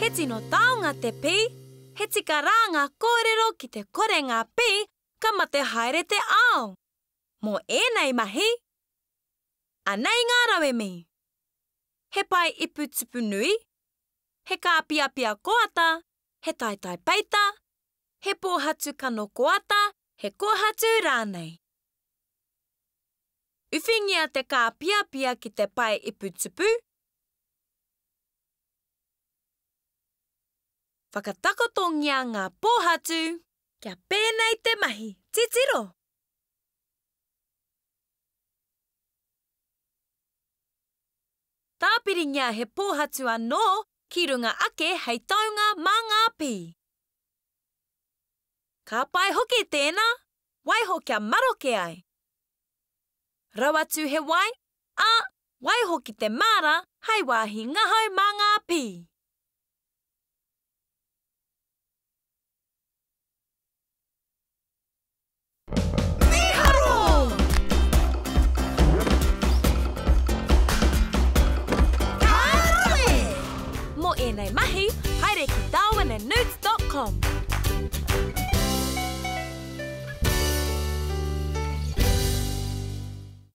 ヘチのタウンがてピー。ヘチからがこれろきてこれがピー。かまて入れてあう。もうないまひ。あないがあらべみ。へぱいいぷつぷぬい。へかぴやぴやこあた。へたいたいぱいた。へぽはつかのこあた。へこはつらない。うふにあてかぴやぴやきてぱいいぷつぷ。ファカタコトンやんがぽはつ。キャペーないてまひ。ちちろ。タピリニャヘポハツはのキルがあけハイタウがマンアピー。カパイホケテーナワイホキャマロケアイ。ラワツヘワイあワイホキテマラハイワヒンがハイマンアピー。mo e nei mahi haere ki Darwin and Newts.com